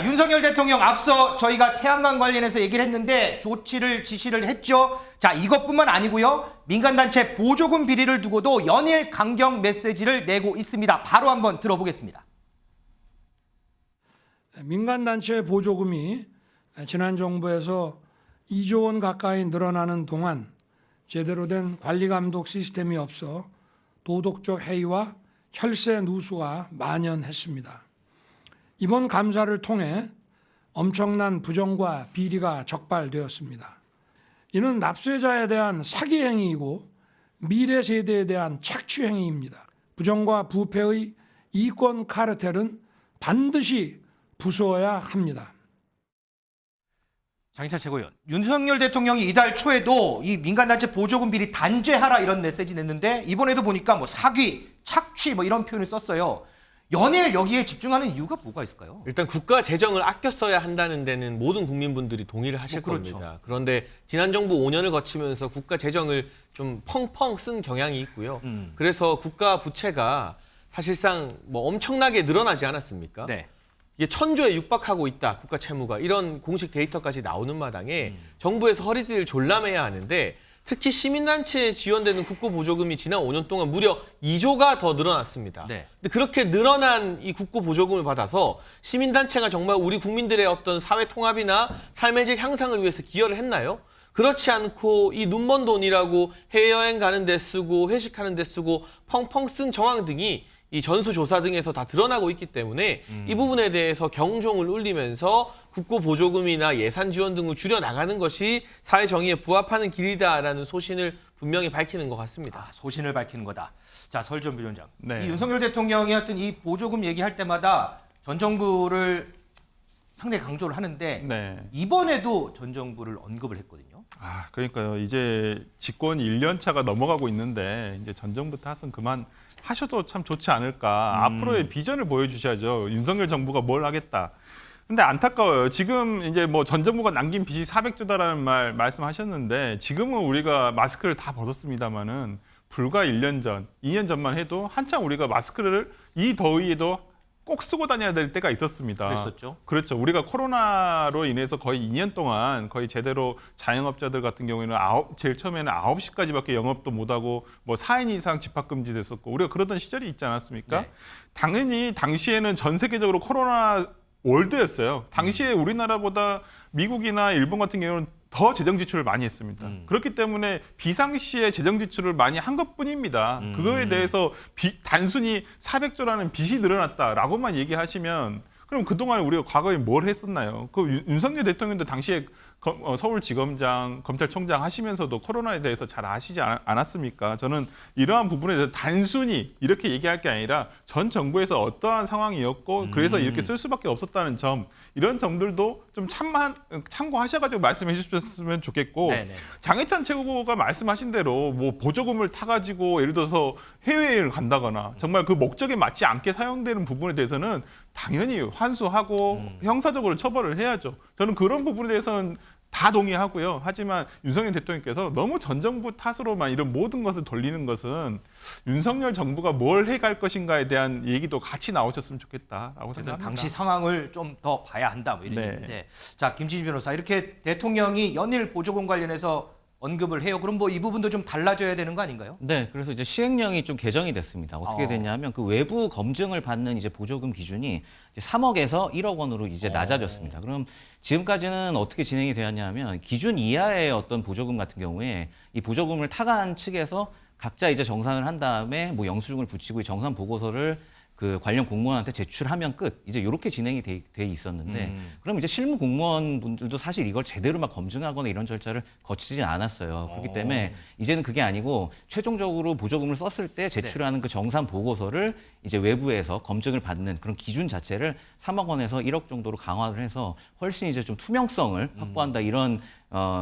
자, 윤석열 대통령 앞서 저희가 태양광 관련해서 얘기를 했는데 조치를 지시를 했죠. 자, 이것뿐만 아니고요. 민간단체 보조금 비리를 두고도 연일 강경 메시지를 내고 있습니다. 바로 한번 들어보겠습니다. 민간단체 보조금이 지난 정부에서 2조 원 가까이 늘어나는 동안 제대로 된 관리 감독 시스템이 없어 도덕적 해이와 혈세 누수가 만연했습니다. 이번 감사를 통해 엄청난 부정과 비리가 적발되었습니다. 이는 납세자에 대한 사기 행위이고 미래 세대에 대한 착취 행위입니다. 부정과 부패의 이권 카르텔은 반드시 부수어야 합니다. 장희찬 최고위원, 윤석열 대통령이 이달 초에도 이 민간단체 보조금 비리 단죄하라 이런 메시지 냈는데 이번에도 보니까 뭐 사기, 착취 뭐 이런 표현을 썼어요. 연일 여기에 집중하는 이유가 뭐가 있을까요? 일단 국가 재정을 아껴 써야 한다는 데는 모든 국민분들이 동의를 하실 그렇죠. 겁니다. 그런데 지난 정부 5년을 거치면서 국가 재정을 좀 펑펑 쓴 경향이 있고요. 그래서 국가 부채가 사실상 뭐 엄청나게 늘어나지 않았습니까? 네. 이게 1,000조에 육박하고 있다, 국가 채무가. 이런 공식 데이터까지 나오는 마당에 정부에서 허리띠를 졸라매야 하는데 특히 시민단체에 지원되는 국고보조금이 지난 5년 동안 무려 2조가 더 늘어났습니다. 네. 근데 그렇게 늘어난 이 국고보조금을 받아서 시민단체가 정말 우리 국민들의 어떤 사회 통합이나 삶의 질 향상을 위해서 기여를 했나요? 그렇지 않고 이 눈먼 돈이라고 해외여행 가는 데 쓰고 회식하는 데 쓰고 펑펑 쓴 정황 등이 이 전수조사 등에서 다 드러나고 있기 때문에 이 부분에 대해서 경종을 울리면서 국고보조금이나 예산 지원 등을 줄여나가는 것이 사회정의에 부합하는 길이다라는 소신을 분명히 밝히는 것 같습니다. 아, 소신을 밝히는 거다. 자, 설전 부위원장. 네. 이 윤석열 대통령이 하여튼 이 보조금 얘기할 때마다 전 정부를 상당히 강조를 하는데 네. 이번에도 전 정부를 언급을 했거든요. 아, 그러니까요. 이제 집권 1년 차가 넘어가고 있는데 이제 전 정부 탓은 그만 하셔도 참 좋지 않을까. 앞으로의 비전을 보여주셔야죠. 윤석열 정부가 뭘 하겠다. 근데 안타까워요. 지금 이제 뭐 전 정부가 남긴 빚이 400조다라는 말씀하셨는데 지금은 우리가 마스크를 다 벗었습니다만은 불과 1년 전, 2년 전만 해도 한참 우리가 마스크를 이 더위에도 꼭 쓰고 다녀야 될 때가 있었습니다. 그랬었죠. 그렇죠. 우리가 코로나로 인해서 거의 2년 동안 거의 제대로 자영업자들 같은 경우에는 제일 처음에는 9시까지밖에 영업도 못하고 뭐 4인 이상 집합금지 됐었고 우리가 그러던 시절이 있지 않았습니까? 네. 당연히 당시에는 전 세계적으로 코로나 월드였어요. 당시에 우리나라보다 미국이나 일본 같은 경우는 더 재정 지출을 많이 했습니다. 그렇기 때문에 비상시에 재정 지출을 많이 한 것뿐입니다. 그거에 대해서 단순히 400조라는 빚이 늘어났다라고만 얘기하시면 그럼 그동안 우리가 과거에 뭘 했었나요? 그 윤석열 대통령도 당시에 서울지검장, 검찰총장 하시면서도 코로나에 대해서 잘 아시지 않았습니까? 저는 이러한 부분에 대해서 단순히 이렇게 얘기할 게 아니라 전 정부에서 어떠한 상황이었고 그래서 이렇게 쓸 수밖에 없었다는 점 이런 점들도 좀 참고하셔가지고 말씀해 주셨으면 좋겠고 네네. 장해찬 최고가 말씀하신 대로 뭐 보조금을 타가지고 예를 들어서 해외여행을 간다거나 정말 그 목적에 맞지 않게 사용되는 부분에 대해서는 당연히 환수하고 형사적으로 처벌을 해야죠. 저는 그런 부분에 대해서는 다 동의하고요. 하지만 윤석열 대통령께서 너무 전 정부 탓으로만 이런 모든 것을 돌리는 것은 윤석열 정부가 뭘 해갈 것인가에 대한 얘기도 같이 나오셨으면 좋겠다라고 생각합니다. 당시 상황을 좀 더 봐야 한다 뭐 이런 네. 얘기인데 자, 김진희 변호사 이렇게 대통령이 연일 보조금 관련해서 언급을 해요. 그럼 뭐 이 부분도 좀 달라져야 되는 거 아닌가요? 네, 그래서 이제 시행령이 좀 개정이 됐습니다. 어떻게 됐냐면 그 외부 검증을 받는 이제 보조금 기준이 이제 3억에서 1억 원으로 이제 낮아졌습니다. 그럼 지금까지는 어떻게 진행이 되었냐면 기준 이하의 어떤 보조금 같은 경우에 이 보조금을 타간 측에서 각자 이제 정산을 한 다음에 뭐 영수증을 붙이고 이 정산 보고서를 그 관련 공무원한테 제출하면 끝. 이제 이렇게 진행이 돼 있었는데 그럼 이제 실무 공무원분들도 사실 이걸 제대로 막 검증하거나 이런 절차를 거치진 않았어요. 그렇기 때문에 이제는 그게 아니고 최종적으로 보조금을 썼을 때 제출하는 그 정산 보고서를 이제 외부에서 검증을 받는 그런 기준 자체를 3억 원에서 1억 정도로 강화를 해서 훨씬 이제 좀 투명성을 확보한다 이런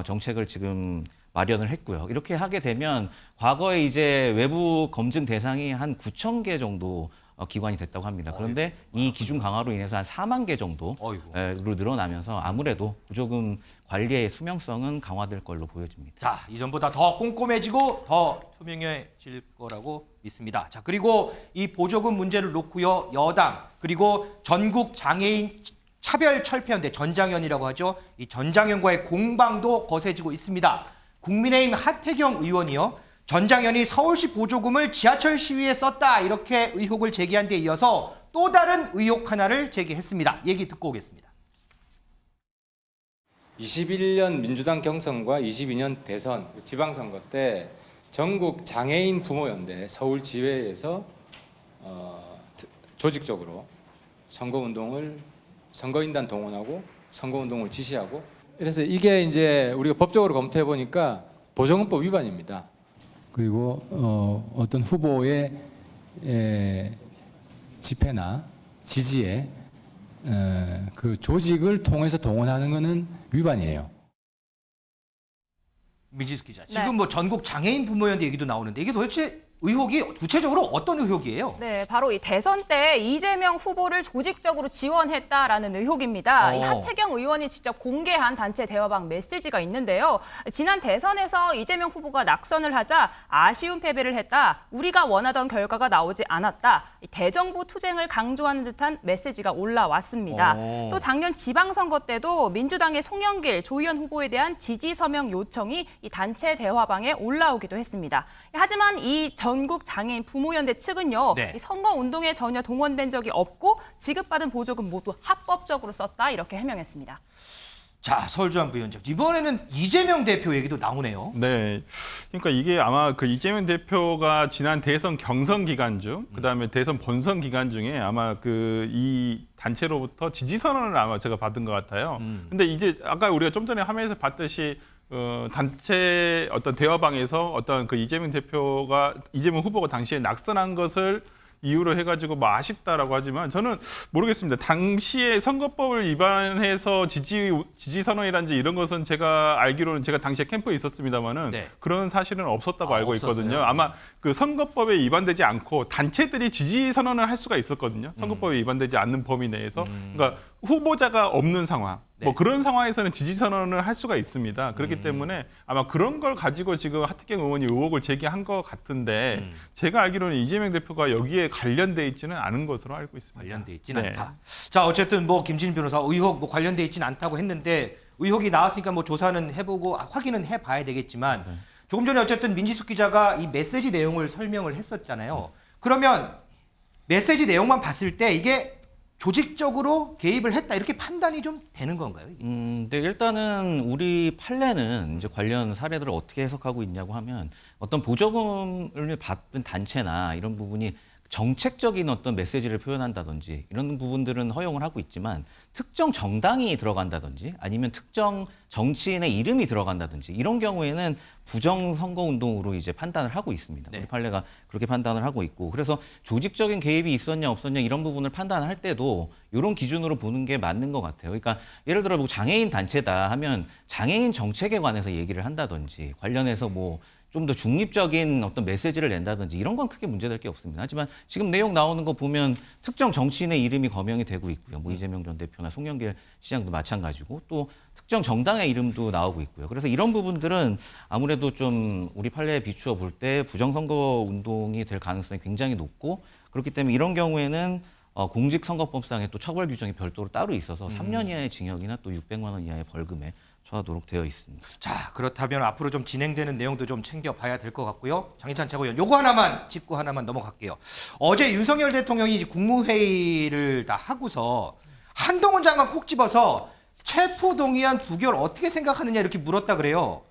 정책을 지금 마련을 했고요. 이렇게 하게 되면 과거에 이제 외부 검증 대상이 한 9,000개 정도 기관이 됐다고 합니다. 그런데 이 기준 강화로 인해서 한 4만 개 정도로 늘어나면서 아무래도 보조금 관리의 수명성은 강화될 걸로 보여집니다. 자, 이전보다 더 꼼꼼해지고 더 투명해질 거라고 믿습니다. 자, 그리고 이 보조금 문제를 놓고요. 여당 그리고 전국 장애인 차별철폐연대 전장현이라고 하죠. 이 전장현과의 공방도 거세지고 있습니다. 국민의힘 하태경 의원이요. 전장현이 서울시 보조금을 지하철 시위에 썼다 이렇게 의혹을 제기한 데 이어서 또 다른 의혹 하나를 제기했습니다. 얘기 듣고 오겠습니다. 21년 민주당 경선과 22년 대선 지방선거 때 전국 장애인 부모연대 서울지회에서 조직적으로 선거인단 동원하고 선거운동을 지시하고, 그래서 이게 이제 우리가 법적으로 검토해 보니까 보조금법 위반입니다. 그리고 어떤 후보의 집회나 지지에 그 조직을 통해서 동원하는 것은 위반이에요. 민지숙 기자. 지금 뭐 전국 장애인 부모연대 얘기도 나오는데 이게 도대체 의혹이 구체적으로 어떤 의혹이에요? 네, 바로 이 대선 때 이재명 후보를 조직적으로 지원했다라는 의혹입니다. 이 하태경 의원이 직접 공개한 단체 대화방 메시지가 있는데요. 지난 대선에서 이재명 후보가 낙선을 하자 아쉬운 패배를 했다. 우리가 원하던 결과가 나오지 않았다. 대정부 투쟁을 강조하는 듯한 메시지가 올라왔습니다. 또 작년 지방선거 때도 민주당의 송영길, 조희연 후보에 대한 지지 서명 요청이 이 단체 대화방에 올라오기도 했습니다. 하지만 이 전국 장애인 부모연대 측은요, 네. 이 선거 운동에 전혀 동원된 적이 없고 지급받은 보조금 모두 합법적으로 썼다 이렇게 해명했습니다. 자, 서울주안부위원장. 이번에는 이재명 대표 얘기도 나오네요. 네, 그러니까 이게 아마 그 이재명 대표가 지난 대선 경선 기간 중, 그다음에 대선 본선 기간 중에 아마 그 이 단체로부터 지지 선언을 아마 제가 받은 것 같아요. 근데 이제 아까 우리가 좀 전에 화면에서 봤듯이 단체 어떤 대화방에서 어떤 그 이재명 후보가 당시에 낙선한 것을 이유로 해가지고 뭐 아쉽다라고 하지만 저는 모르겠습니다. 당시에 선거법을 위반해서 지지 선언이란지 이런 것은 제가 알기로는 제가 당시에 캠프에 있었습니다만은 네. 그런 사실은 없었다고 알고 없었어요? 있거든요. 아마 그 선거법에 위반되지 않고 단체들이 지지 선언을 할 수가 있었거든요. 선거법에 위반되지 않는 범위 내에서. 그러니까 후보자가 없는 상황. 뭐 그런 상황에서는 지지 선언을 할 수가 있습니다. 그렇기 때문에 아마 그런 걸 가지고 지금 하태경 의원이 의혹을 제기한 것 같은데 제가 알기로는 이재명 대표가 여기에 관련돼 있지는 않은 것으로 알고 있습니다. 관련돼 있지는 네. 않다. 자, 어쨌든 뭐 김진일 변호사 의혹 뭐 관련돼 있지는 않다고 했는데 의혹이 나왔으니까 뭐 조사는 해보고 확인은 해봐야 되겠지만 조금 전에 어쨌든 민지숙 기자가 이 메시지 내용을 설명을 했었잖아요. 그러면 메시지 내용만 봤을 때 이게 조직적으로 개입을 했다 이렇게 판단이 좀 되는 건가요? 이게? 네, 일단은 우리 판례는 이제 관련 사례들을 어떻게 해석하고 있냐고 하면 어떤 보조금을 받은 단체나 이런 부분이 정책적인 어떤 메시지를 표현한다든지 이런 부분들은 허용을 하고 있지만 특정 정당이 들어간다든지 아니면 특정 정치인의 이름이 들어간다든지 이런 경우에는 부정선거운동으로 이제 판단을 하고 있습니다. 네. 우리 판례가 그렇게 판단을 하고 있고 그래서 조직적인 개입이 있었냐 없었냐 이런 부분을 판단할 때도 이런 기준으로 보는 게 맞는 것 같아요. 그러니까 예를 들어 뭐 장애인 단체다 하면 장애인 정책에 관해서 얘기를 한다든지 관련해서 뭐 좀 더 중립적인 어떤 메시지를 낸다든지 이런 건 크게 문제될 게 없습니다. 하지만 지금 내용 나오는 거 보면 특정 정치인의 이름이 거명이 되고 있고요. 뭐 이재명 전 대표나 송영길 시장도 마찬가지고 또 특정 정당의 이름도 나오고 있고요. 그래서 이런 부분들은 아무래도 좀 우리 판례에 비추어 볼 때 부정선거 운동이 될 가능성이 굉장히 높고 그렇기 때문에 이런 경우에는 공직선거법상의 또 처벌 규정이 별도로 따로 있어서 3년 이하의 징역이나 또 600만 원 이하의 벌금에 처하도록 되어 있습니다. 자, 그렇다면 앞으로 좀 진행되는 내용도 좀 챙겨봐야 될 것 같고요. 장희찬 최고위원, 요거 하나만 짚고 하나만 넘어갈게요. 어제 윤석열 대통령이 이제 국무회의를 다 하고서 한동훈 장관 콕 집어서 체포동의안 부결 어떻게 생각하느냐 이렇게 물었다 그래요.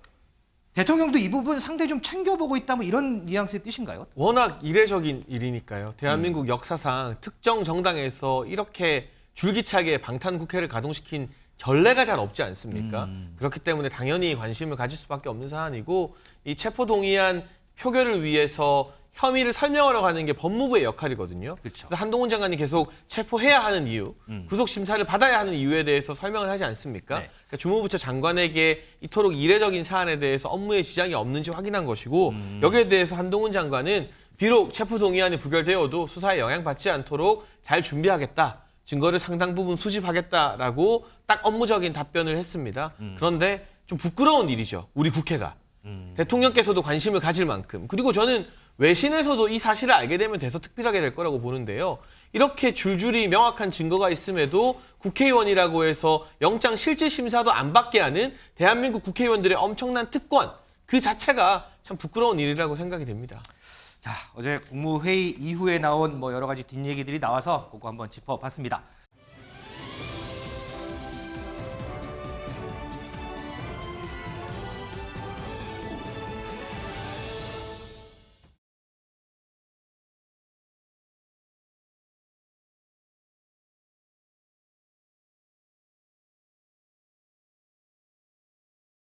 대통령도 이 부분 상당히 좀 챙겨보고 있다 뭐 이런 뉘앙스의 뜻인가요? 워낙 이례적인 일이니까요. 대한민국 역사상 특정 정당에서 이렇게 줄기차게 방탄국회를 가동시킨 전례가 잘 없지 않습니까? 그렇기 때문에 당연히 관심을 가질 수밖에 없는 사안이고 이 체포동의안 표결을 위해서 혐의를 설명하러 가는 게 법무부의 역할이거든요. 그렇죠. 그래서 한동훈 장관이 계속 체포해야 하는 이유, 구속 심사를 받아야 하는 이유에 대해서 설명을 하지 않습니까? 네. 그러니까 주무부처 장관에게 이토록 이례적인 사안에 대해서 업무에 지장이 없는지 확인한 것이고 여기에 대해서 한동훈 장관은 비록 체포동의안이 부결되어도 수사에 영향받지 않도록 잘 준비하겠다. 증거를 상당 부분 수집하겠다라고 딱 업무적인 답변을 했습니다. 그런데 좀 부끄러운 일이죠. 우리 국회가. 대통령께서도 관심을 가질 만큼. 그리고 저는 외신에서도 이 사실을 알게 되면 대서특필하게 될 거라고 보는데요. 이렇게 줄줄이 명확한 증거가 있음에도 국회의원이라고 해서 영장 실질 심사도 안 받게 하는 대한민국 국회의원들의 엄청난 특권, 그 자체가 참 부끄러운 일이라고 생각이 됩니다. 자, 어제 국무회의 이후에 나온 뭐 여러 가지 뒷얘기들이 나와서 그거 한번 짚어봤습니다.